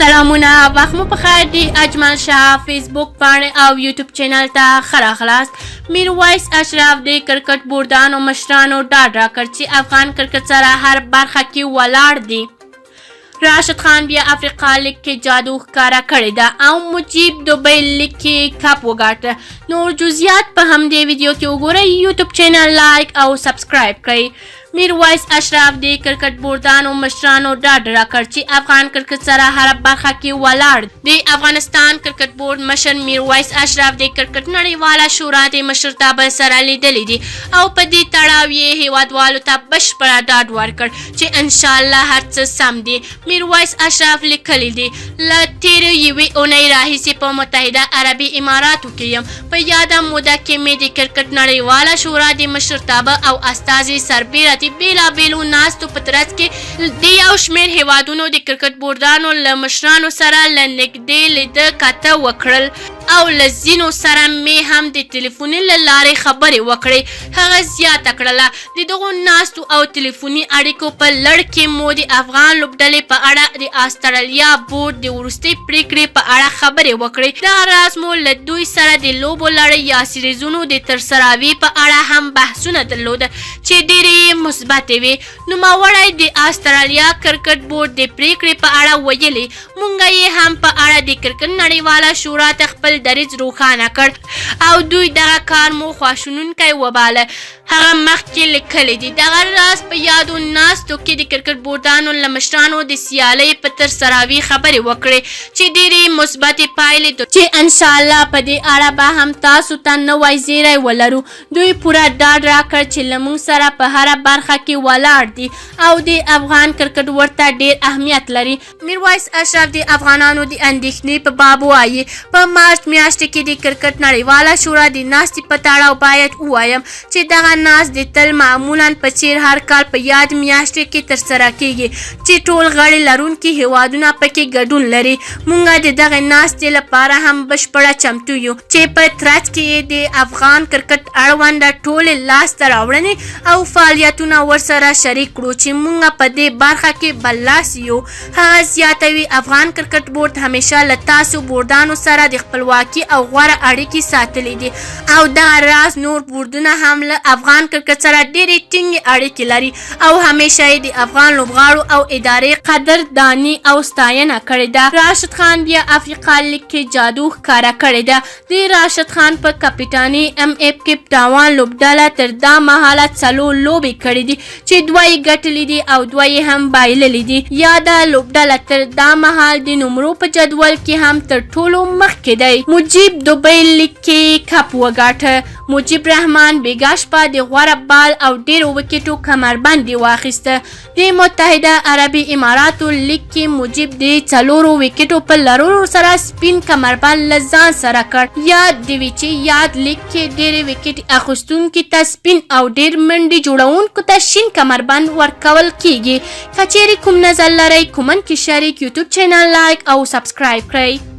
سلامونه وخت مو پخیر دی اجمل شاه فیسبوک باندې او یوټیوب چینل ته ښه راغلاست. میرویس اشرف د کرکټ بوردانو مشرانو ډاډ راکړ چې افغان کرکټ سره هر برخه کې ولاړ دي. راشد خان بیا افریقا لیگ کې جادو ښکاره کړې ده او مجیب دوبۍ لیگ کې کپ وګاټه. نور جزئیات په همدې ویډیو کې وګورئ. یوټیوب چینل لایک او سبسکرایب کړئ. میرویس اشرف د کرکټ بوردانو مشرانو ډاډ راکړ چې افغان کرکټ سره هر برخه کې ولاړ. د افغانستان کرکټ بورډ مشر میرویس اشرف د کرکټ نړیواله شورا د مشرتابه سره لیدلی دي او په دې تړاو یې هیوادوالو ته بشپړه ډاډ ورکړ چې انشاءالله هر څه سم دي. میرویس اشرف لیکلی دي له تېرې یوې اونۍ راهیسې په متحده عربي اماراتو کې یم. په یاده موده کې مې د کرکټ نړیواله شورا د مشرتابه او استازي سربیره بیلابیلو ناستو په ترڅ کې د یو شمېر هیوادونو د کرکټ بوردانو له مشرانو سره له نږدې لیده کاته وکړل او له ځینو سره مې هم د ټلیفوني له لارې خبرې وکړې. هغه زیاته کړله د دغو ناستو او ټلیفوني اړیکو په لړ کې مو د افغان لوبډلې په اړه د استرالیا بورډ د وروستۍ پریکړې په اړه خبرې وکړې. دغه راز مو له دوی سره د لوبو لړۍ یا سیریزونو د ترسروي په اړه هم بحثونه درلوده چې ډېرې مثبتې وي. نوموړی د استرالیا کرکټ بورډ د پریکړې په اړه ویلي مونږ یې هم په اړه د کرکټ نړیواله شورا ته خپل دریځ روښانه کړ او دوی دغه کار مو خواشینونکی وباله. هغه مخکې لیکلی دي دغه راز په یادو ناستو کې د کرکټ بوردانو له مشرانو د سیالۍ په ترسروي خبرې وکړې چې ډېرې مثبتې پایلې چې انشاءالله په دې اړه به هم تاسو ته نوی زیری ولرو. دوی پوره ډاډ راکړ چې له موږ سره په هره برخه کې ولاړ دي او د افغان کرکټ ورته ډېر اهمیت لري. میرویس اشرف د افغانانو د اندېښنې په باب وایي په مارچ میاشتې کې د کرکټ نړیواله شورا د ناستې په تړاو باید ووایم چې دغه ناست د تل معمولا په څیر هر کال په یاد میاشتې کې ترسره کیږي چې ټول غړي لرونکي هیوادونه پکې ګډون لري. موږ د دغې ناستې لپاره هم بشپړه چمتو یو چې په ترڅ کې د افغان کرکټ اړونده ټولې لاسته راوړنې او فعالیتونه ورسره شریک کړو چې موږ په دې برخه کې برلاسی یو. هغه زیاتوي افغان کرکټ بورډ همیشه له تاسو بوردانو سره د خپلواکي او غوره اړیکې ساتلې دي او دغه راز نور بوردونه هم له افغان کرکټ سره ډېرې ټینګې اړیکې لري او همیشه یې د افغان لوبغاړو او ادارې قدرداني او ستاینه کړې ده. راشد خان بیا افریقا لیگ کې جادو ښکاره کړې ده. د راشد خان په کپټاني ام اف کیپ ټاون لوبډله تر دا مهاله 4 لوبې کړې دي چې 2 یې ګټلې دي او 2 یې هم بایللې دي. یاده لوبډله تر دا مهال د نمرو په جدول کې هم تر ټولو مخکې دی. مجیب دوبۍ لیگ کې کپ وګاټه. مجیب رحمان بیګا شپه د غوره بال او ډېرو وکټو کمربند واخیسته. د متحده عربي اماراتو لیگ کې مجیب د 4 وکټو په لرلو سره سپین کمربند له ځان سره کړ. یاد دی چې یاد لیگ کې ډېرې وکټ اخیستونکي ته سپین او ډېر منډې جوړونکو ته شین کمربند ورکول کیږي. که چیرې کوم نظر لرئ کومنټ کې شریک. یوټیوب چینل لایک او سبسکرایب کړئ.